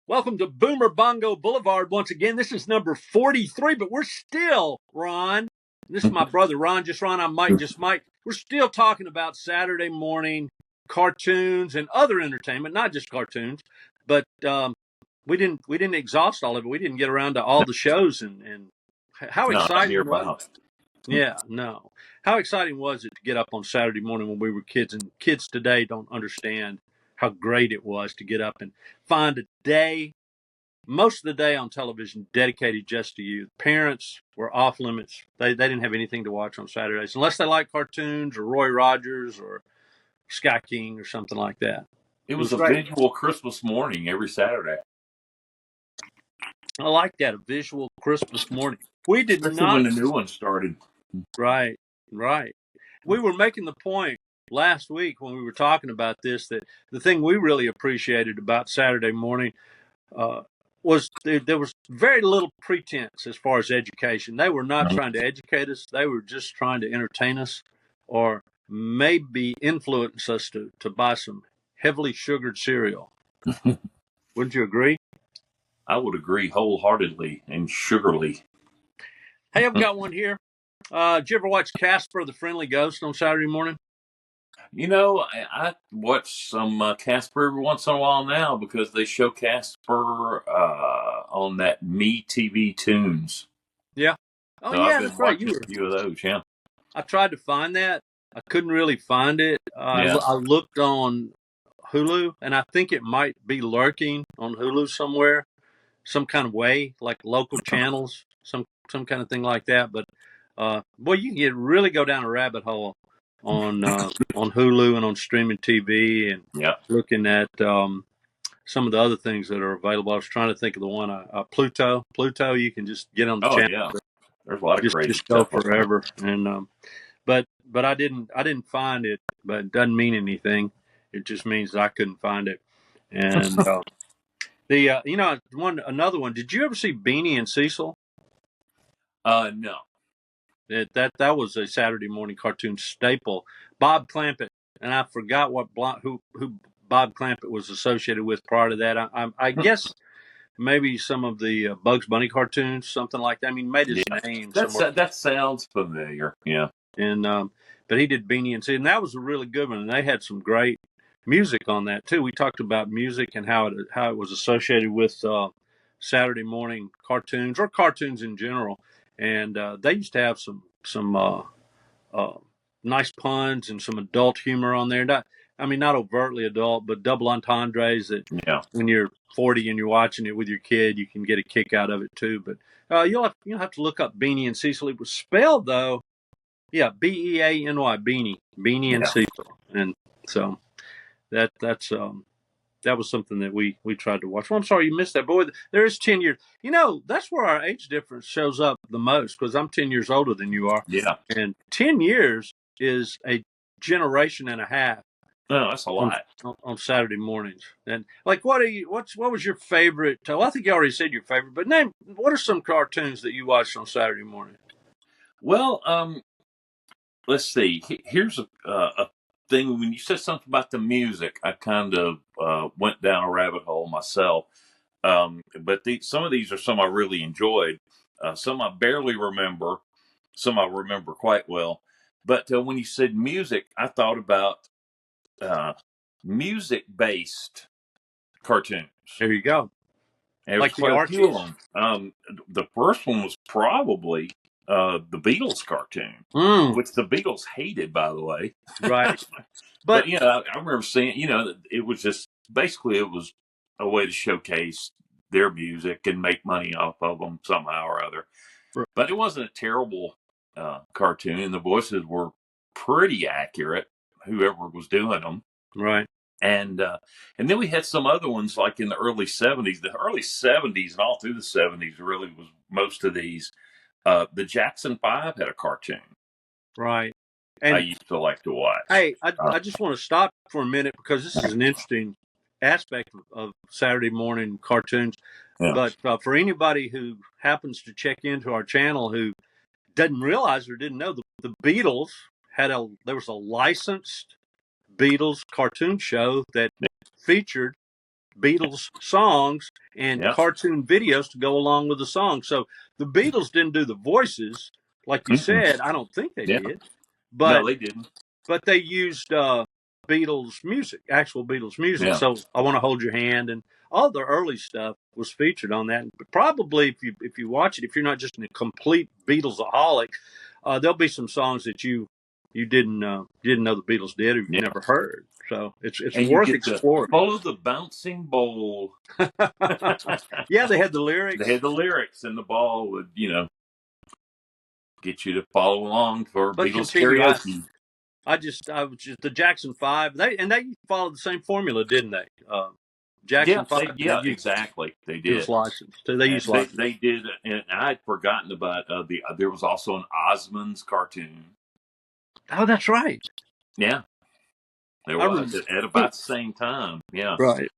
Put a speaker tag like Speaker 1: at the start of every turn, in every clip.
Speaker 1: Welcome to Boomer Bongo Boulevard once again. This is number 43, but we're still, Ron. This is my brother, Ron. Just Ron, I'm Mike. Just Mike. We're still talking about Saturday morning cartoons and other entertainment, not just cartoons. But we didn't exhaust all of it. We didn't get around to all the shows and how
Speaker 2: No, not
Speaker 1: exciting was
Speaker 2: nearby.
Speaker 1: it? Yeah, no. How exciting was it to get up on Saturday morning when we were kids? And kids today don't understand how great it was to get up and find a day, most of the day on television, dedicated just to you. Parents were off limits. They didn't have anything to watch on Saturdays unless they liked cartoons or Roy Rogers or Sky King or something like that.
Speaker 2: It
Speaker 1: It was
Speaker 2: was a
Speaker 1: great.
Speaker 2: visual Christmas morning every Saturday,
Speaker 1: I like that, a visual Christmas morning. We did
Speaker 2: especially when
Speaker 1: not.
Speaker 2: the new one started.
Speaker 1: Right, right. We were making the point last week when we were talking about this that the thing we really appreciated about Saturday morning uh, was there was very little pretense as far as education. They were not trying to educate us; they were just trying to entertain us, or maybe influence us to buy some heavily sugared cereal. Wouldn't you agree?
Speaker 2: I would agree wholeheartedly and sugarly.
Speaker 1: Hey, I've got one here. Did you ever watch Casper the Friendly Ghost on Saturday morning?
Speaker 2: I watch some Casper every once in a while now because they show Casper on that Me TV Tunes.
Speaker 1: Yeah. Oh,
Speaker 2: So I've
Speaker 1: yeah,
Speaker 2: been
Speaker 1: that's right.
Speaker 2: watching a few of those. Yeah,
Speaker 1: I tried to find that. I couldn't really find it.
Speaker 2: yeah.
Speaker 1: I looked on Hulu, and I think it might be lurking on Hulu somewhere, some kind of way, like local channels, some kind of thing like that. But boy, you can really go down a rabbit hole on Hulu and on streaming TV, and
Speaker 2: Yeah.
Speaker 1: looking at some of the other things that are available. I was trying to think of the one, Pluto. Pluto, you can just get on the
Speaker 2: Oh
Speaker 1: channel,
Speaker 2: yeah. There's a lot of crazy
Speaker 1: just go
Speaker 2: stuff on there.
Speaker 1: forever, and but I didn't find it. But it doesn't mean anything. It just means that I couldn't find it. And the one another one. Did you ever see Beanie and Cecil?
Speaker 2: No.
Speaker 1: That was a Saturday morning cartoon staple. Bob Clampett, and I forgot who Bob Clampett was associated with prior to that. I guess maybe some of the Bugs Bunny cartoons, something like that. I mean, made his
Speaker 2: Yeah.
Speaker 1: name
Speaker 2: That's
Speaker 1: somewhere.
Speaker 2: that sounds familiar. Yeah.
Speaker 1: And but he did Beanie and Sid, and that was a really good one. And they had some great music on that too. We talked about music and how it was associated with Saturday morning cartoons or cartoons in general. And they used to have some uh, nice puns and some adult humor on there. Not overtly adult, but double entendres that
Speaker 2: Yeah.
Speaker 1: when you're 40 and you're watching it with your kid, you can get a kick out of it too. But you'll have to look up Beanie and Cecil. It was spelled though, yeah, Beany, Beanie and
Speaker 2: Yeah.
Speaker 1: Cecil, and so that's that was something that we tried to watch. Well, I'm sorry you missed that, boy. There is 10 years. That's where our age difference shows up the most because I'm 10 years older than you are,
Speaker 2: Yeah.
Speaker 1: and 10 years is a generation and a half
Speaker 2: No, that's a
Speaker 1: on
Speaker 2: lot.
Speaker 1: on Saturday mornings. And like, what was your favorite? Well, I think you already said your favorite, but name what are some cartoons that you watched on Saturday morning?
Speaker 2: Well, let's see. Here's a thing. When you said something about the music, I kind of went down a rabbit hole myself. But some of these are some I really enjoyed. Some I barely remember. Some I remember quite well. But when you said music, I thought about uh, music-based cartoons.
Speaker 1: There you go.
Speaker 2: There was
Speaker 1: Like the
Speaker 2: quite a few of
Speaker 1: Archies.
Speaker 2: them. The first one was probably the Beatles cartoon,
Speaker 1: Mm,
Speaker 2: which the Beatles hated, by the way.
Speaker 1: right.
Speaker 2: But
Speaker 1: But
Speaker 2: I remember seeing, it was just basically it was a way to showcase their music and make money off of them somehow or other. But it wasn't a terrible cartoon. The voices were pretty accurate, whoever was doing them.
Speaker 1: right.
Speaker 2: And then we had some other ones like in the early '70s. The early '70s and all through the '70s really was most of these. The Jackson Five had a cartoon
Speaker 1: Right.
Speaker 2: I
Speaker 1: And
Speaker 2: used to like to watch.
Speaker 1: hey, I just want to stop for a minute because this is an interesting aspect of Saturday morning cartoons.
Speaker 2: Yeah,
Speaker 1: But for anybody who happens to check into our channel who doesn't realize or didn't know, the Beatles there was a licensed Beatles cartoon show that featured Beatles songs and
Speaker 2: Yeah.
Speaker 1: cartoon videos to go along with the song. So the Beatles didn't do the voices, like you
Speaker 2: Mm-mm.
Speaker 1: said. I don't think they
Speaker 2: Yeah.
Speaker 1: did,
Speaker 2: No,
Speaker 1: but
Speaker 2: they didn't.
Speaker 1: they used Beatles music, actual Beatles music.
Speaker 2: Yeah.
Speaker 1: So I Want to Hold Your Hand and all the early stuff was featured on that. But probably if you watch it, if you're not just a complete Beatlesaholic, there'll be some songs that you didn't know the Beatles did or you've
Speaker 2: Yeah.
Speaker 1: never heard. So it's
Speaker 2: And you
Speaker 1: worth
Speaker 2: get to
Speaker 1: exploring.
Speaker 2: follow the bouncing ball.
Speaker 1: Yeah, they had the
Speaker 2: They
Speaker 1: lyrics,
Speaker 2: had the lyrics, and the ball would, get you to follow along for
Speaker 1: but
Speaker 2: Beatles
Speaker 1: continue.
Speaker 2: karaoke.
Speaker 1: I was just the Jackson Five. They followed the same formula, didn't they? Jackson Five. They
Speaker 2: Yeah,
Speaker 1: used
Speaker 2: exactly. They
Speaker 1: it was
Speaker 2: did.
Speaker 1: licensed. So they used
Speaker 2: And they,
Speaker 1: licensed.
Speaker 2: they did, and I'd forgotten about there was also an Osmonds cartoon.
Speaker 1: Oh, that's right.
Speaker 2: Yeah, there
Speaker 1: I
Speaker 2: was
Speaker 1: remember.
Speaker 2: at about the same time. Yeah,
Speaker 1: Right.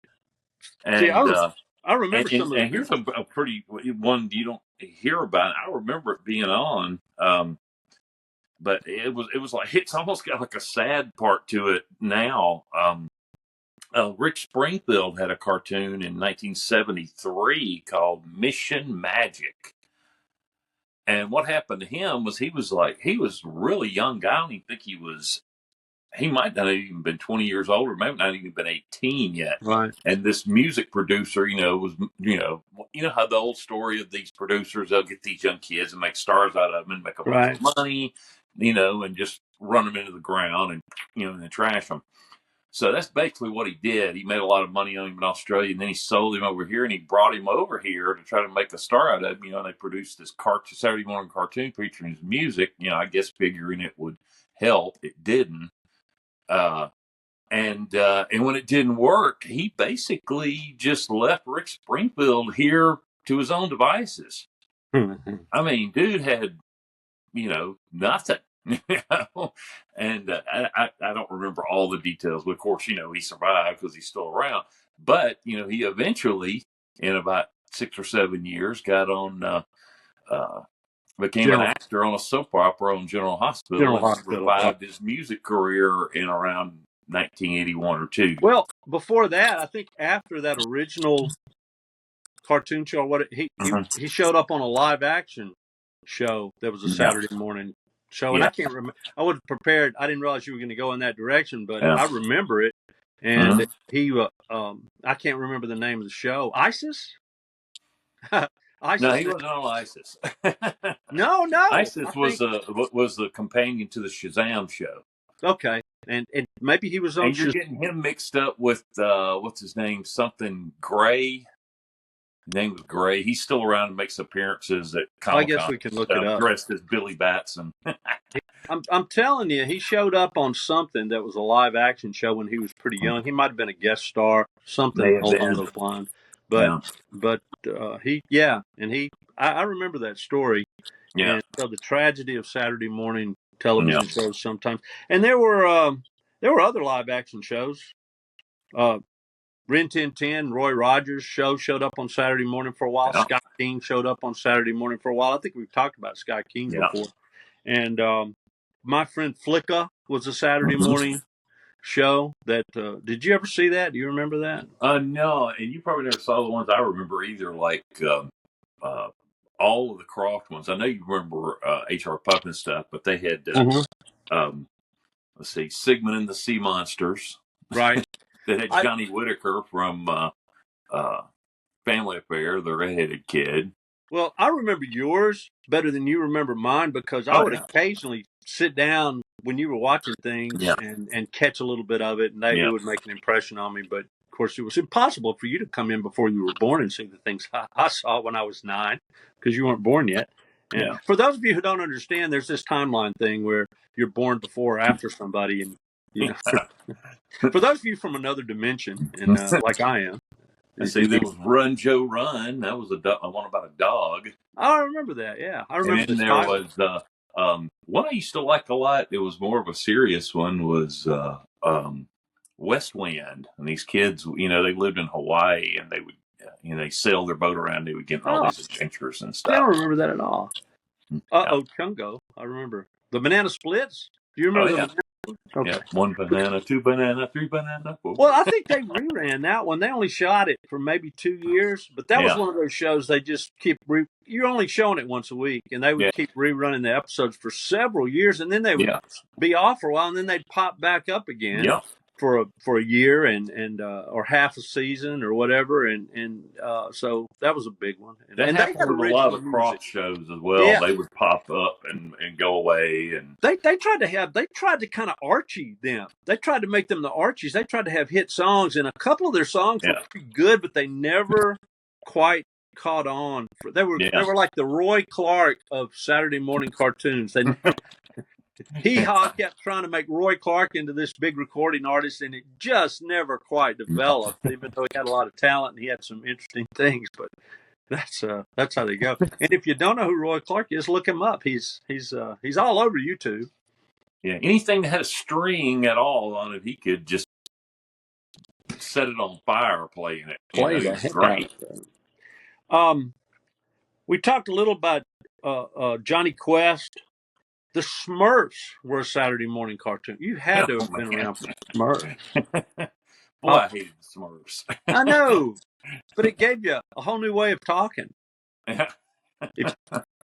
Speaker 1: See,
Speaker 2: and
Speaker 1: I remember some of
Speaker 2: and
Speaker 1: the.
Speaker 2: here's a pretty one you don't hear about. I remember it being on, but it was like it's almost got like a sad part to it now. Rick Springfield had a cartoon in 1973 called Mission Magic. And what happened to him was he was a really young guy. I don't even think he might not have even been 20 years old or maybe not even been 18 yet.
Speaker 1: Right.
Speaker 2: And this music producer, was, how the old story of these producers, they'll get these young kids and make stars out of them and make a bunch
Speaker 1: Right.
Speaker 2: of money, and just run them into the ground and, and then trash them. So that's basically what he did. He made a lot of money on him in Australia, and then he sold him over here, and he brought him over here to try to make a star out of him. And they produced this Saturday morning cartoon featuring his music. I guess figuring it would help. It didn't. And when it didn't work, he basically just left Rick Springfield here to his own devices. I mean, dude had nothing. And I don't remember all the details, but of course, he survived because he's still around. But he eventually, in about 6 or 7 years, got on, became an
Speaker 1: General
Speaker 2: actor on a soap opera on General Hospital,
Speaker 1: General
Speaker 2: and
Speaker 1: Hospital.
Speaker 2: revived his music career in around 1981 or two.
Speaker 1: Well, before that, I think after that original cartoon show, he showed up on a live action show that was a
Speaker 2: Yeah,
Speaker 1: Saturday morning show, and I
Speaker 2: yeah,
Speaker 1: can't remember. I was prepared. I didn't realize you were going to go in that direction, but
Speaker 2: yeah.
Speaker 1: I remember it. And
Speaker 2: Mhm.
Speaker 1: he, I can't remember the name of the show. ISIS.
Speaker 2: No,
Speaker 1: ISIS.
Speaker 2: he wasn't on ISIS.
Speaker 1: No.
Speaker 2: ISIS
Speaker 1: I
Speaker 2: was
Speaker 1: think
Speaker 2: the companion to the Shazam show.
Speaker 1: okay, and maybe he was on.
Speaker 2: And you're getting him mixed up with what's his name? Something Gray. His name was Gray. He's still around and makes appearances at
Speaker 1: I
Speaker 2: Comic
Speaker 1: guess
Speaker 2: Con
Speaker 1: we can look it up.
Speaker 2: dressed as Billy Batson.
Speaker 1: I'm telling you, he showed up on something that was a live action show when he was pretty young. He might have been a guest star,
Speaker 2: May
Speaker 1: something
Speaker 2: have
Speaker 1: along
Speaker 2: been.
Speaker 1: those lines.
Speaker 2: Yeah.
Speaker 1: But I remember that story.
Speaker 2: Yeah.
Speaker 1: And so the tragedy of Saturday morning television
Speaker 2: Yeah.
Speaker 1: shows sometimes, and there were other live action shows. Rin Tin Tin, Roy Rogers show showed up on Saturday morning for a while.
Speaker 2: Yeah.
Speaker 1: Sky King showed up on Saturday morning for a while. I think we've talked about Sky King
Speaker 2: Yeah.
Speaker 1: before. And My Friend Flicka was a Saturday
Speaker 2: Mhm.
Speaker 1: morning show that did you ever see that? Do you remember that?
Speaker 2: No, and you probably never saw the ones I remember either, like all of the Croft ones. I know you remember H.R. Puff and stuff, but they had let's see, Sigmund and the Sea Monsters.
Speaker 1: Right.
Speaker 2: That had Johnny Whitaker from Family Affair, the redheaded kid.
Speaker 1: Well, I remember yours better than you remember mine because I would occasionally sit down when you were watching things and catch a little bit of it, and it would make an impression on me. But of course, it was impossible for you to come in before you were born and see the things I saw when I was 9 because you weren't born yet. And for those of you who don't understand, there's this timeline thing where you're born before or after somebody, and for those of you from another dimension, and like I am.
Speaker 2: I see there was Run Joe Run. That was one about a dog.
Speaker 1: I remember that. Yeah, I remember.
Speaker 2: And then there was one I used to like a lot. It was more of a serious one. Was West Wind, and these kids, they lived in Hawaii, and they would, they sailed their boat around. They would get all these adventures and stuff.
Speaker 1: I don't remember that at all. Chungo. I remember the Banana Splits. Do you remember the Banana Okay.
Speaker 2: Yeah, 1 banana, 2 banana, 3 banana, 4.
Speaker 1: Well, I think they reran that one. They only shot it for maybe 2 years, but that was
Speaker 2: Yeah,
Speaker 1: one of those shows they just keep. You're only showing it once a week, and they would
Speaker 2: yeah,
Speaker 1: keep rerunning the episodes for several years, and then they would
Speaker 2: yeah,
Speaker 1: be off for a while, and then they'd pop back up again
Speaker 2: yeah.
Speaker 1: for a year and or half a season or whatever, and so that was a big one,
Speaker 2: That
Speaker 1: and they
Speaker 2: happened
Speaker 1: had
Speaker 2: with a lot
Speaker 1: original
Speaker 2: of
Speaker 1: music.
Speaker 2: cross shows as well.
Speaker 1: Yeah,
Speaker 2: They would pop up and go away, and
Speaker 1: they tried to kind of Archie them. They tried to make them the Archies. They tried to have hit songs, and a couple of their songs were
Speaker 2: yeah,
Speaker 1: pretty good, but they never quite caught on. They
Speaker 2: yeah.
Speaker 1: were like the Roy Clark of Saturday morning cartoons. They Hee Haw kept trying to make Roy Clark into this big recording artist, and it just never quite
Speaker 2: No.
Speaker 1: developed. Even though he had a lot of talent and he had some interesting things, but that's how they go. And if you don't know who Roy Clark is, look him up. He's all over YouTube.
Speaker 2: Yeah, anything that had a string at all on it, he could just set it on fire playing it.
Speaker 1: Play
Speaker 2: He
Speaker 1: the
Speaker 2: was
Speaker 1: heck out
Speaker 2: great.
Speaker 1: of it. We talked a little about Johnny Quest. The Smurfs were a Saturday morning cartoon. You had to
Speaker 2: Oh
Speaker 1: have been
Speaker 2: man,
Speaker 1: around for the Smurfs.
Speaker 2: boy, I hated the Smurfs.
Speaker 1: I know, but it gave you a whole new way of talking.
Speaker 2: Yeah.
Speaker 1: If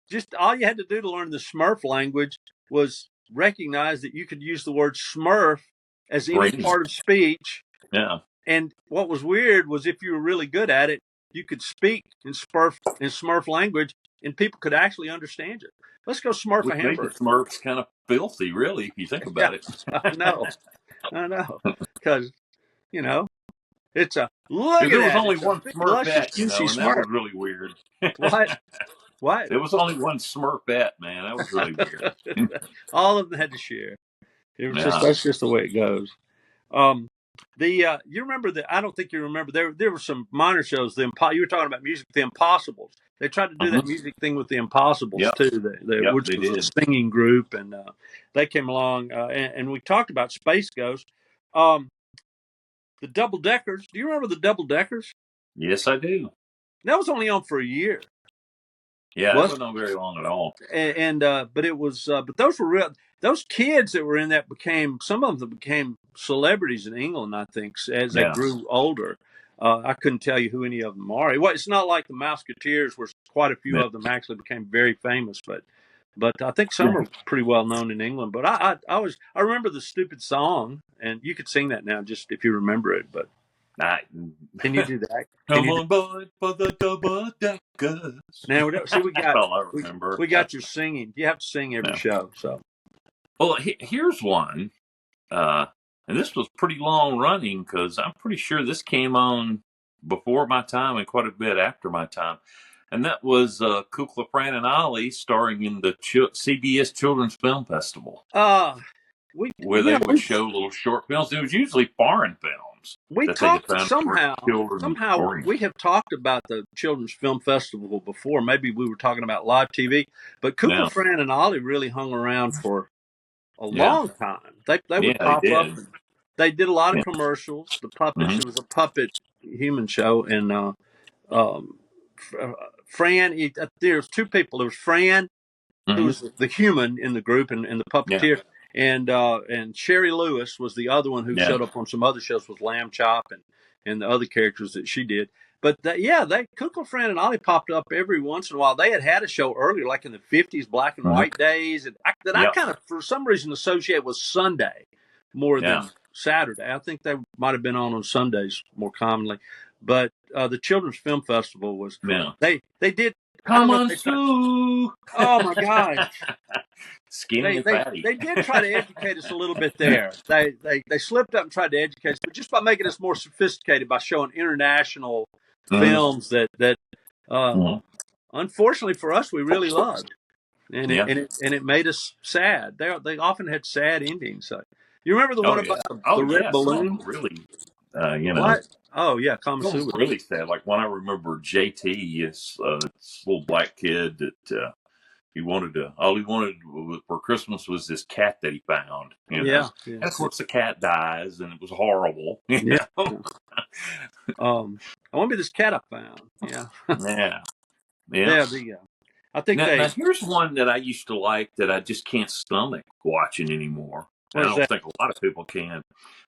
Speaker 1: just all you had to do to learn the Smurf language was recognize that you could use the word Smurf as any
Speaker 2: Crazy.
Speaker 1: part of speech.
Speaker 2: Yeah.
Speaker 1: And what was weird was if you were really good at it, you could speak in Smurf language, and people could actually understand you. Let's go Smurf a
Speaker 2: Which made the
Speaker 1: hamburger.
Speaker 2: Smurfs kind of filthy, really, if you think
Speaker 1: Yeah,
Speaker 2: about it.
Speaker 1: I know, because you know it's a look at
Speaker 2: There was
Speaker 1: that.
Speaker 2: only
Speaker 1: It's a
Speaker 2: one
Speaker 1: big, luscious,
Speaker 2: Smurfette,
Speaker 1: juicy
Speaker 2: and that
Speaker 1: Smurf.
Speaker 2: was really weird.
Speaker 1: What? What?
Speaker 2: There was only one Smurfette, man. That was really weird.
Speaker 1: All of them had to share. It was just
Speaker 2: Yeah.
Speaker 1: that's just the way it goes. Um, you remember that? I don't think you remember. There were some minor shows. You were talking about music. The Impossibles. They tried to do
Speaker 2: Hmm.
Speaker 1: that music thing with the Impossibles
Speaker 2: Yep.
Speaker 1: too.
Speaker 2: Yep,
Speaker 1: Which
Speaker 2: they
Speaker 1: was
Speaker 2: did.
Speaker 1: a singing group, and they came along. And we talked about Space Ghost. Um, the Double Deckers. Do you remember the Double Deckers?
Speaker 2: Yes, I do.
Speaker 1: That was only on for a year.
Speaker 2: Yeah, that
Speaker 1: Was
Speaker 2: wasn't on very long at all.
Speaker 1: and but it was but those were real. Those kids that were in that became some of them became celebrities in England. I think as they
Speaker 2: Yeah.
Speaker 1: grew older. I couldn't tell you who any of them are. It's not like the Mouseketeers, where quite a few
Speaker 2: Yeah.
Speaker 1: of them actually became very famous, but I think some are pretty well known in England. But I remember the stupid song, and you could sing that now just if you remember it. But can you do that? Can
Speaker 2: Come
Speaker 1: you do
Speaker 2: on, boy, for the double deckers.
Speaker 1: now? See,
Speaker 2: That's all I remember.
Speaker 1: we got your singing. You have to sing every
Speaker 2: Yeah.
Speaker 1: show, so.
Speaker 2: Well, here's one, and this was pretty long running because I'm pretty sure this came on before my time and quite a bit after my time, and that was Kukla, Fran, and Ollie starring in the CBS Children's Film Festival,
Speaker 1: We
Speaker 2: where
Speaker 1: you
Speaker 2: they
Speaker 1: know
Speaker 2: would show little short films. It was usually foreign films
Speaker 1: we
Speaker 2: that they had
Speaker 1: talked
Speaker 2: found for children
Speaker 1: somehow
Speaker 2: oriented.
Speaker 1: we have talked about the Children's Film Festival before. Maybe we were talking about live TV, but Kukla,
Speaker 2: Yeah,
Speaker 1: Fran, and Ollie really hung around for a
Speaker 2: yeah,
Speaker 1: long time. They would
Speaker 2: yeah, they
Speaker 1: pop up.
Speaker 2: did.
Speaker 1: They did a lot of
Speaker 2: Yeah.
Speaker 1: commercials. The puppets.
Speaker 2: Hmm.
Speaker 1: It was a puppet human show, and um, Fran. There's two people. There was Fran, who
Speaker 2: Hmm.
Speaker 1: was the human in the group and the
Speaker 2: Yeah,
Speaker 1: puppeteer, and Sherry Lewis was the other one who
Speaker 2: yeah.
Speaker 1: showed up on some other shows with Lamb Chop and the other characters that she did. But they Kukla, Fran, and Ollie popped up every once in a while. They had a show earlier, like in the '50s, black and
Speaker 2: Hmm.
Speaker 1: white days, and I
Speaker 2: Yeah,
Speaker 1: kind of for some reason associate with Sunday more
Speaker 2: yeah,
Speaker 1: than Saturday. I think they might have been on Sundays more commonly. But the Children's Film Festival was
Speaker 2: yeah.
Speaker 1: they did. I don't
Speaker 2: Come
Speaker 1: know if
Speaker 2: on,
Speaker 1: they tried.
Speaker 2: Sue.
Speaker 1: Oh my gosh.
Speaker 2: Skinny
Speaker 1: They,
Speaker 2: and
Speaker 1: they
Speaker 2: fatty.
Speaker 1: they did try to educate us a little bit there. They slipped up and tried to educate us, but just by making us more sophisticated by showing international
Speaker 2: Mm-hmm.
Speaker 1: films that
Speaker 2: Mm-hmm.
Speaker 1: unfortunately for us we really loved, and
Speaker 2: Yeah.
Speaker 1: it made us sad. They often had sad endings. So, you remember the
Speaker 2: Oh
Speaker 1: one
Speaker 2: yeah.
Speaker 1: about
Speaker 2: Oh
Speaker 1: the red
Speaker 2: yeah. Some
Speaker 1: balloon?
Speaker 2: were really, you know,
Speaker 1: What? Oh yeah,
Speaker 2: some
Speaker 1: Kamasuba.
Speaker 2: were really sad. Like one I remember, JT is this little black kid that all he wanted for Christmas was this cat that he found.
Speaker 1: Yeah,
Speaker 2: And of course the cat dies, and it was horrible.
Speaker 1: yeah. I want to be this cat I found. Yeah,
Speaker 2: Yeah. Yeah.
Speaker 1: yeah. I think
Speaker 2: Now
Speaker 1: they.
Speaker 2: here's one that I used to like that I just can't stomach watching anymore. and
Speaker 1: What
Speaker 2: I
Speaker 1: is
Speaker 2: don't
Speaker 1: that?
Speaker 2: think a lot of people can,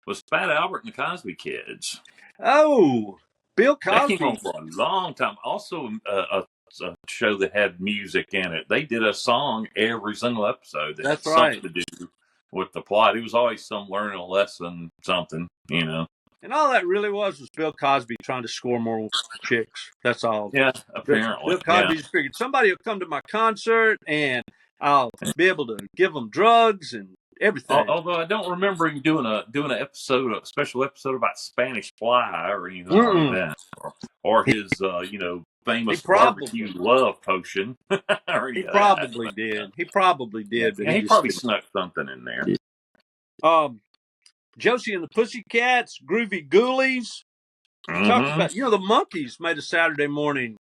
Speaker 2: was Fat Albert and the Cosby Kids.
Speaker 1: Oh, Bill
Speaker 2: That came on
Speaker 1: Cosby.
Speaker 2: for a long time. Also, a show that had music in it. They did a song every single episode that had
Speaker 1: That's right.
Speaker 2: something to do with the plot. It was always some learning a lesson, something, you know.
Speaker 1: And all that really was Bill Cosby trying to score more chicks. That's all.
Speaker 2: Yeah,
Speaker 1: Bill
Speaker 2: apparently, yeah.
Speaker 1: Cosby just figured somebody will come to my concert and I'll be able to give them drugs and everything.
Speaker 2: Although I don't remember him doing an episode, a special episode about Spanish Fly or anything like
Speaker 1: Mm-mm.
Speaker 2: that, or
Speaker 1: He,
Speaker 2: his
Speaker 1: he
Speaker 2: famous
Speaker 1: probably
Speaker 2: barbecue love potion or
Speaker 1: he
Speaker 2: any of that.
Speaker 1: probably
Speaker 2: But
Speaker 1: did. He probably
Speaker 2: yeah,
Speaker 1: did, but
Speaker 2: yeah,
Speaker 1: he
Speaker 2: he
Speaker 1: just
Speaker 2: probably
Speaker 1: didn't.
Speaker 2: snuck something in there.
Speaker 1: Um, Josie and the Pussycats, Groovy Ghoulies. Talked
Speaker 2: Mm-hmm.
Speaker 1: about the Monkees made a Saturday morning.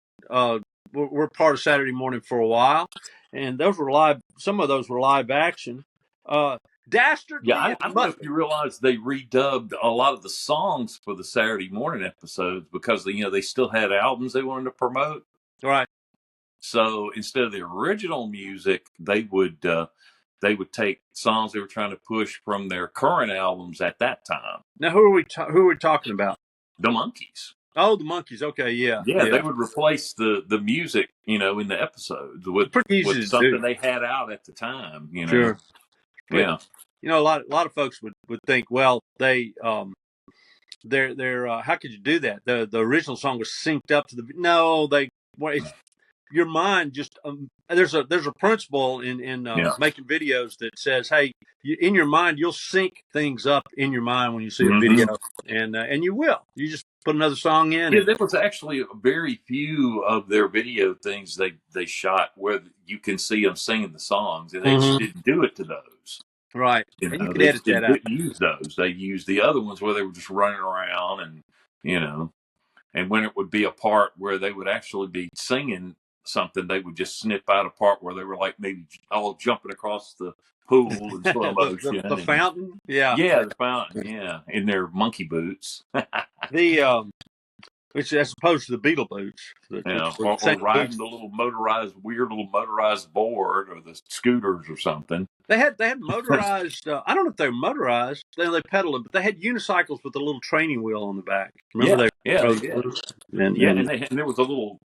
Speaker 1: Were part of Saturday morning for a while, and those were live. Some of those were live action.
Speaker 2: Yeah,
Speaker 1: Dastardly
Speaker 2: I
Speaker 1: and
Speaker 2: don't know if
Speaker 1: Muttley.
Speaker 2: you realize they redubbed a lot of the songs for the Saturday morning episodes because they still had albums they wanted to promote.
Speaker 1: Right.
Speaker 2: So instead of the original music, they would take songs they were trying to push from their current albums at that time.
Speaker 1: Now, who are we talking about?
Speaker 2: The Monkees.
Speaker 1: Oh, the Monkees. Okay, yeah,
Speaker 2: Yeah, they would replace the music, in the episodes with
Speaker 1: pretty easy
Speaker 2: with
Speaker 1: to
Speaker 2: something
Speaker 1: do.
Speaker 2: they had out at the time.
Speaker 1: Sure, but
Speaker 2: Yeah.
Speaker 1: a lot of folks would think, well, they're how could you do that? The original song was synced up to the no, it's your mind just there's a principle in
Speaker 2: Yeah.
Speaker 1: making videos that says, hey, in your mind you'll sync things up in your mind when you see a
Speaker 2: Mm-hmm.
Speaker 1: video, and you just put another song in.
Speaker 2: Yeah,
Speaker 1: And
Speaker 2: there was actually very few of their video things they shot where you can see them singing the songs, and they just didn't do it to those.
Speaker 1: right, and you could
Speaker 2: They
Speaker 1: edit
Speaker 2: just
Speaker 1: that out.
Speaker 2: didn't use those. They used the other ones where they were just running around and when it would be a part where they would actually be singing something, they would just snip out a part where they were like maybe all jumping across the pool in slow motion.
Speaker 1: The fountain, yeah,
Speaker 2: The fountain, in their monkey boots.
Speaker 1: the which as opposed to the Beetle boots, which were the
Speaker 2: Or
Speaker 1: same
Speaker 2: riding
Speaker 1: boots.
Speaker 2: the weird little motorized board or the scooters or something.
Speaker 1: They had motorized. I don't know if they were motorized. They pedaled them, but they had unicycles with a little training wheel on the back. Remember
Speaker 2: They did. And there was a little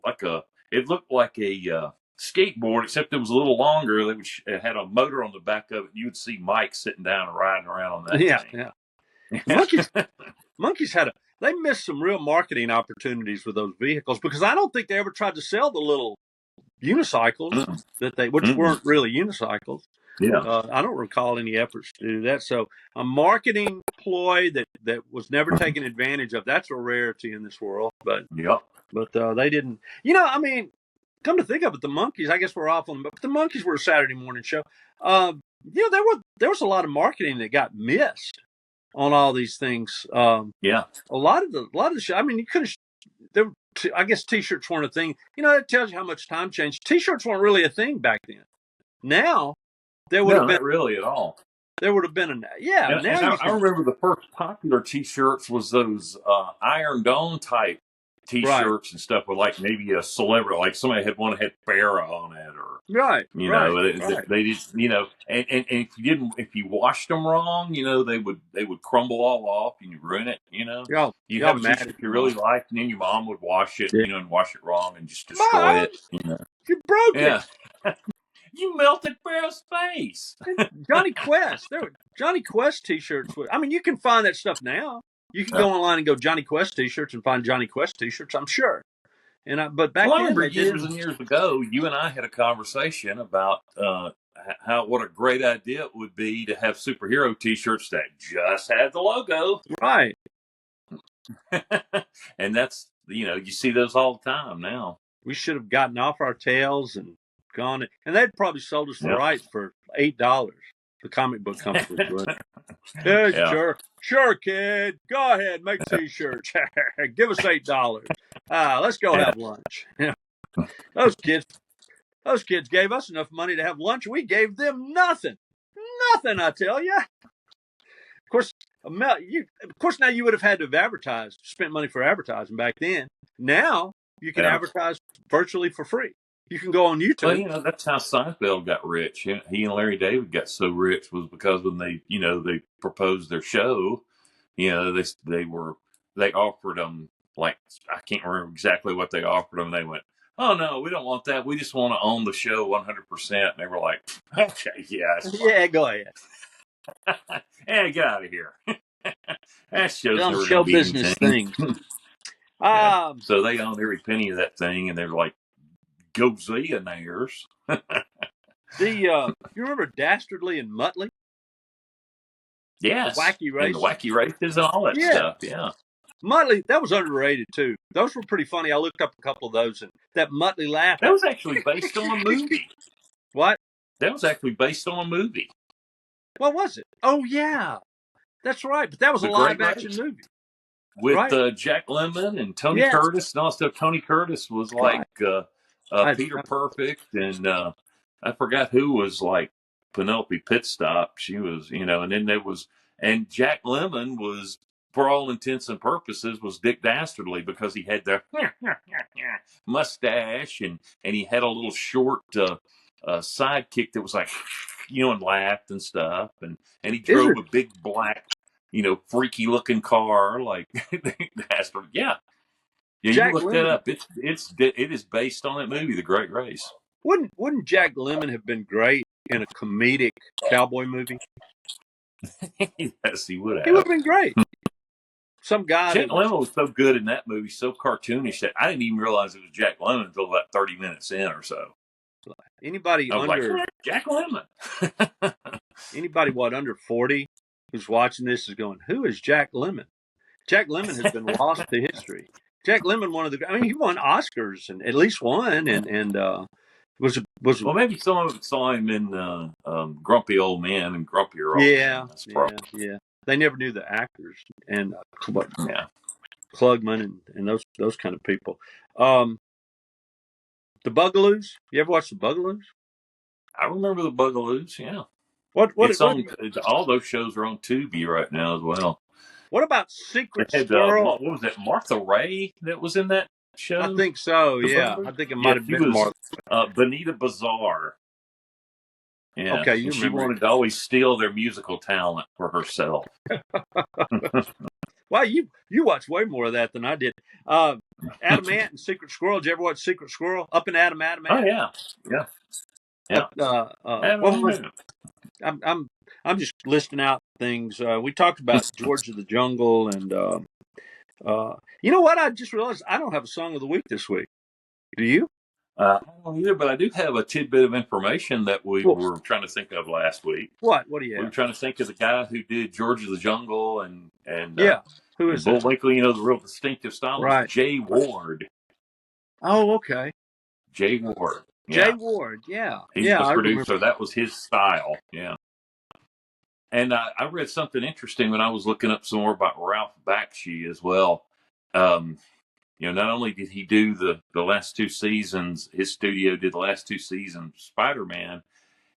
Speaker 2: it looked like a skateboard, except it was a little longer. It had a motor on the back of it. You would see Mike sitting down and riding around on that
Speaker 1: yeah,
Speaker 2: thing.
Speaker 1: yeah. Monkees they missed some real marketing opportunities with those vehicles because I don't think they ever tried to sell the little unicycles which weren't really unicycles.
Speaker 2: Yeah.
Speaker 1: I don't recall any efforts to do that. So a marketing ploy that was never taken advantage of. That's a rarity in this world. But they didn't. I mean, come to think of it, the Monkees. I guess we're off on them, but the Monkees were a Saturday morning show. There was a lot of marketing that got missed on all these things. A lot of the show. I mean, you could have. I guess T-shirts weren't a thing. It tells you how much time changed. T-shirts weren't really a thing back then. Now there would have been
Speaker 2: not really at all.
Speaker 1: There would have been now.
Speaker 2: I remember the first popular T-shirts was those Iron Dome type T-shirts and stuff with like maybe a celebrity, like somebody had one that had Farrah on it, or they just and if you washed them wrong, they would crumble all off and you ruin it. You have a T-shirt you really liked, and then your mom would wash it, and wash it wrong and just destroy it.
Speaker 1: You broke it.
Speaker 2: You melted Farrah's face.
Speaker 1: Johnny Quest. Johnny Quest T-shirts. I mean, you can find that stuff now. You can go online and go Johnny Quest T-shirts and find Johnny Quest T-shirts, I'm sure. But back then,
Speaker 2: I remember years and years ago, you and I had a conversation about what a great idea it would be to have superhero T-shirts that just had the logo.
Speaker 1: Right.
Speaker 2: And that's, you see those all the time now.
Speaker 1: We should have gotten off our tails and gone, and they'd probably sold us the rights for $8. The comic book company would. Sure, kid. Go ahead, make T-shirts. Give us $8. Let's go have lunch. Those kids gave us enough money to have lunch. We gave them nothing. Nothing, I tell you. Of course, now you would have had to have advertised, spent money for advertising back then. Now you can advertise virtually for free. You can go on
Speaker 2: Well,
Speaker 1: YouTube.
Speaker 2: that's how Seinfeld got rich. He and Larry David got so rich was because when they proposed their show, they offered them, like, I can't remember exactly what they offered them. They went, "Oh no, we don't want that. We just want to own the show 100%." And they were like, "Okay, yeah, that's fine.
Speaker 1: Yeah, go ahead.
Speaker 2: Hey, get out of here. That show's
Speaker 1: On
Speaker 2: never going
Speaker 1: show
Speaker 2: to be
Speaker 1: business
Speaker 2: anything."
Speaker 1: things.
Speaker 2: Yeah.
Speaker 1: Um,
Speaker 2: So they own every penny of that thing, and they're like gazillionaires.
Speaker 1: you remember Dastardly and Muttley, the
Speaker 2: Yes,
Speaker 1: wacky
Speaker 2: and the
Speaker 1: races?
Speaker 2: wacky races and all that
Speaker 1: Yeah,
Speaker 2: stuff. Yeah,
Speaker 1: Muttley, that was underrated too. Those were pretty funny. I looked up a couple of those, and that Muttley laugh.
Speaker 2: that was actually based on a movie.
Speaker 1: What?
Speaker 2: That was actually based on a movie,
Speaker 1: What was it? Oh yeah, that's right. But that was a
Speaker 2: The
Speaker 1: live
Speaker 2: Great
Speaker 1: action
Speaker 2: Race,
Speaker 1: movie,
Speaker 2: with
Speaker 1: right?
Speaker 2: Jack Lemmon and Tony
Speaker 1: Yeah,
Speaker 2: Curtis and all stuff. Tony Curtis was like
Speaker 1: right. I,
Speaker 2: Peter Perfect, and I forgot who was like Penelope Pitstop. She was, and then there was, and Jack Lemmon was, for all intents and purposes, was Dick Dastardly because he had the mustache, and he had a little short sidekick that was like, and laughed and stuff, and he
Speaker 1: is
Speaker 2: drove
Speaker 1: it
Speaker 2: a big black, freaky looking car like Dastard. Yeah, yeah, you
Speaker 1: Jack
Speaker 2: look that
Speaker 1: Lemmon?
Speaker 2: up. It is based on that movie, The Great Race.
Speaker 1: Wouldn't Jack Lemmon have been great in a comedic cowboy movie?
Speaker 2: Yes, he would
Speaker 1: He would
Speaker 2: have.
Speaker 1: have been great. Some guy
Speaker 2: Jack
Speaker 1: that
Speaker 2: Lemmon was so good in that movie, so cartoonish that I didn't even realize it was Jack Lemmon until about 30 minutes in or so.
Speaker 1: anybody
Speaker 2: I was like,
Speaker 1: under
Speaker 2: Jack Lemmon.
Speaker 1: anybody what under 40 who's watching this is going, who is Jack Lemmon? Jack Lemmon has been lost to history. Jack Lemmon, he won Oscars and at least one, and was
Speaker 2: Well, maybe some of it saw him in Grumpy Old Man and Grumpier Old Man.
Speaker 1: yeah,
Speaker 2: That's
Speaker 1: yeah,
Speaker 2: probably,
Speaker 1: yeah. They never knew the actors and
Speaker 2: yeah.
Speaker 1: Klugman and those kind of people. Um, the Bugaloos. You ever watch the Bugaloos?
Speaker 2: I remember the Bugaloos, yeah.
Speaker 1: What
Speaker 2: It's
Speaker 1: what
Speaker 2: on, all those shows are on Tubi right now as well.
Speaker 1: what about
Speaker 2: They
Speaker 1: Secret
Speaker 2: had,
Speaker 1: Squirrel?
Speaker 2: what was that, Martha Ray that was in that
Speaker 1: I
Speaker 2: show?
Speaker 1: think so.
Speaker 2: The
Speaker 1: Yeah, I
Speaker 2: Bugaloos?
Speaker 1: think it
Speaker 2: Yeah,
Speaker 1: might have
Speaker 2: she
Speaker 1: been
Speaker 2: was
Speaker 1: Martha.
Speaker 2: Benita Bazaar. Yeah,
Speaker 1: Okay,
Speaker 2: and
Speaker 1: you
Speaker 2: she
Speaker 1: remember it.
Speaker 2: wanted to always steal their musical talent for herself.
Speaker 1: Wow, you watch way more of that than I did. Adam Ant and Secret Squirrel. Did you ever watch Secret Squirrel? Up and Adam
Speaker 2: Oh
Speaker 1: Ant.
Speaker 2: yeah, yeah, yeah.
Speaker 1: What was? I'm I'm just listing out things. We talked about George of the Jungle, and you know what? I just realized I don't have a song of the week this week. Do you?
Speaker 2: I don't either, but I do have a tidbit of information that we
Speaker 1: Well,
Speaker 2: were trying to think of last week.
Speaker 1: what? What do you
Speaker 2: We were
Speaker 1: have?
Speaker 2: trying to think of the guy who did George of the Jungle
Speaker 1: Yeah. Who is
Speaker 2: and
Speaker 1: that?
Speaker 2: Bullwinkle. The real distinctive style was
Speaker 1: Right.
Speaker 2: Jay Ward.
Speaker 1: Oh, okay.
Speaker 2: Jay Ward.
Speaker 1: Jay
Speaker 2: Yeah,
Speaker 1: Ward. Yeah.
Speaker 2: he's
Speaker 1: Yeah.
Speaker 2: the
Speaker 1: I remember.
Speaker 2: producer. That was his style. Yeah. And I read something interesting when I was looking up some more about Ralph Bakshi as well. Um, not only did he do the last two seasons, his studio did the last two seasons Spider Man.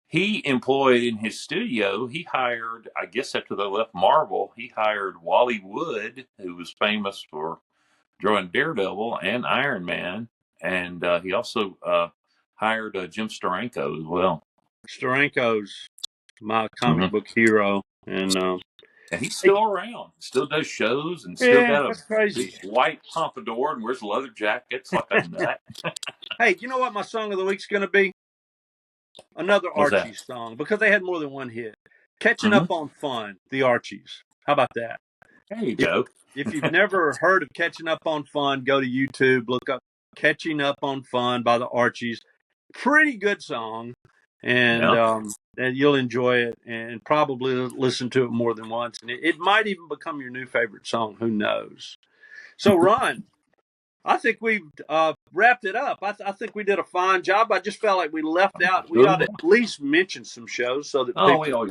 Speaker 2: He employed in his studio. He hired, I guess, after they left Marvel, he hired Wally Wood, who was famous for drawing Daredevil and Iron Man, and he also hired Jim Steranko as well.
Speaker 1: Steranko's my comic
Speaker 2: Mm-hmm.
Speaker 1: book hero, and
Speaker 2: And he's still around, still does shows, and still
Speaker 1: yeah,
Speaker 2: got a
Speaker 1: that's crazy.
Speaker 2: big white pompadour and wears leather jackets like a nut.
Speaker 1: Hey, you know what my song of the week's going to be? Another
Speaker 2: What's that?
Speaker 1: Archie song because they had more than one hit. Catching
Speaker 2: Mm-hmm.
Speaker 1: Up on Fun, the Archies. How about that?
Speaker 2: There you go.
Speaker 1: If you've never heard of Catching Up on Fun, go to YouTube, look up Catching Up on Fun by the Archies. Pretty good song, and
Speaker 2: Yeah.
Speaker 1: and you'll enjoy it and probably listen to it more than once. And it might even become your new favorite song. Who knows? So, Ron, I think we've wrapped it up. I think we did a fine job. I just felt like we left out. We ought to at least mention some shows so that
Speaker 2: Oh,
Speaker 1: people.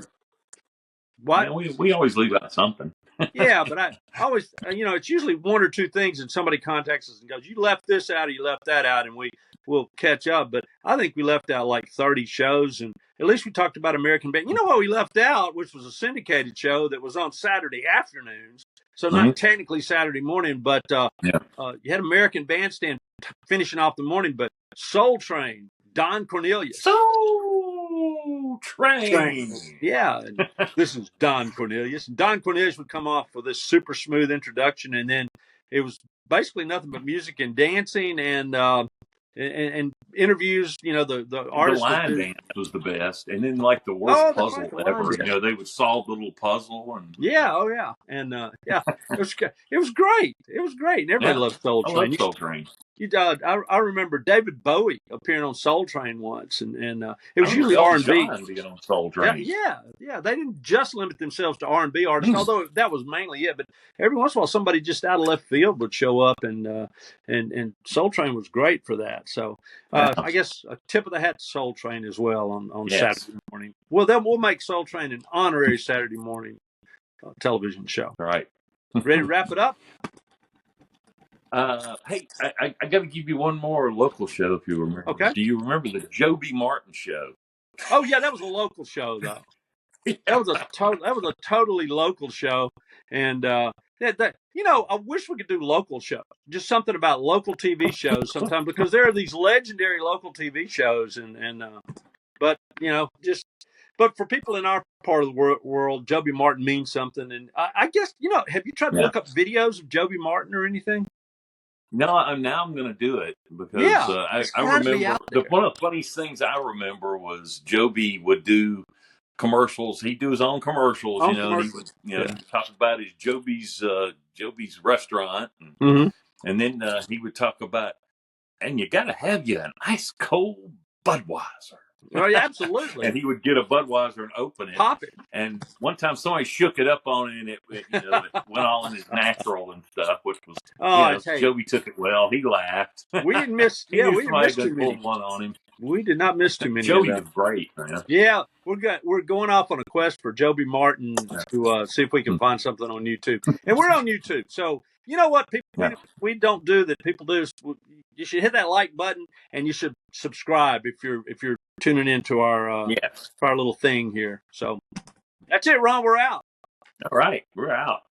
Speaker 2: we always leave out something.
Speaker 1: Yeah, but I always, it's usually one or two things, and somebody contacts us and goes, "You left this out, or you left that out," and we'll catch up. But I think we left out like 30 shows, and at least we talked about American Band. You know what we left out, which was a syndicated show that was on Saturday afternoons. So
Speaker 2: Hmm.
Speaker 1: not technically Saturday morning, but
Speaker 2: Yeah.
Speaker 1: you had American Bandstand finishing off the morning, but Soul Train, Don Cornelius.
Speaker 2: Soul Train.
Speaker 1: Yeah, and this is Don Cornelius. Don Cornelius would come off with this super smooth introduction, and then it was basically nothing but music and dancing and interviews. You know, the
Speaker 2: The
Speaker 1: artists would
Speaker 2: line
Speaker 1: do.
Speaker 2: dance was the best, and then like the worst
Speaker 1: Oh, that's right,
Speaker 2: puzzle
Speaker 1: the line
Speaker 2: ever.
Speaker 1: dance.
Speaker 2: They would solve the little puzzle, and
Speaker 1: Yeah, oh yeah, and yeah, it was great. It was great, and everybody
Speaker 2: yeah,
Speaker 1: loved Soul
Speaker 2: I
Speaker 1: Train.
Speaker 2: love Soul Train.
Speaker 1: I remember David Bowie appearing on Soul Train once, and it
Speaker 2: I
Speaker 1: was
Speaker 2: remember
Speaker 1: usually R
Speaker 2: Elton
Speaker 1: and B.
Speaker 2: John being on Soul
Speaker 1: Yeah,
Speaker 2: Train.
Speaker 1: yeah. They didn't just limit themselves to R&B artists, although that was mainly it. But every once in a while, somebody just out of left field would show up, and Soul Train was great for that. So
Speaker 2: Yeah.
Speaker 1: I guess a tip of the hat to Soul Train as well on
Speaker 2: Yes.
Speaker 1: Saturday morning. Well, then we'll make Soul Train an honorary Saturday morning television show.
Speaker 2: All right.
Speaker 1: Ready to wrap it up?
Speaker 2: Hey, I got to give you one more local show if you remember.
Speaker 1: Okay.
Speaker 2: Do you remember the Joby Martin show?
Speaker 1: Oh yeah, that was a local show though. That was a totally local show, and I wish we could do local shows, just something about local TV shows sometime, because there are these legendary local TV shows, but but for people in our part of the world, Joby Martin means something, and I guess have you tried to
Speaker 2: Yeah.
Speaker 1: look up videos of Joby Martin or anything?
Speaker 2: No, now I'm going to do it because
Speaker 1: Yeah,
Speaker 2: I
Speaker 1: it's gotta be
Speaker 2: remember
Speaker 1: out there.
Speaker 2: one of the funniest things I remember was Joby would do commercials. He'd do his own commercials,
Speaker 1: Own
Speaker 2: and he
Speaker 1: commercials.
Speaker 2: would, he would talk about his Joby's restaurant,
Speaker 1: Mm-hmm.
Speaker 2: and then he would talk about, and you got to have you an ice cold Budweiser.
Speaker 1: Oh yeah, absolutely.
Speaker 2: And he would get a Budweiser and open it.
Speaker 1: Pop it.
Speaker 2: And one time somebody shook it up on it, and it went all in his natural and stuff, which was, Joby took it well. He laughed.
Speaker 1: We didn't miss.
Speaker 2: He
Speaker 1: Yeah,
Speaker 2: knew
Speaker 1: we didn't
Speaker 2: somebody
Speaker 1: miss too
Speaker 2: done
Speaker 1: many.
Speaker 2: pulled one on him.
Speaker 1: We did not miss too many.
Speaker 2: Joby
Speaker 1: of
Speaker 2: was
Speaker 1: them.
Speaker 2: great, man.
Speaker 1: Yeah, we're going off on a quest for Joby Martin to see if we can find something on YouTube, and we're on YouTube. So you know what we don't do that people do is you should hit that like button, and you should subscribe if you're tuning into our
Speaker 2: Yes.
Speaker 1: our little thing here. So that's it, Ron. We're out.
Speaker 2: All right, we're out.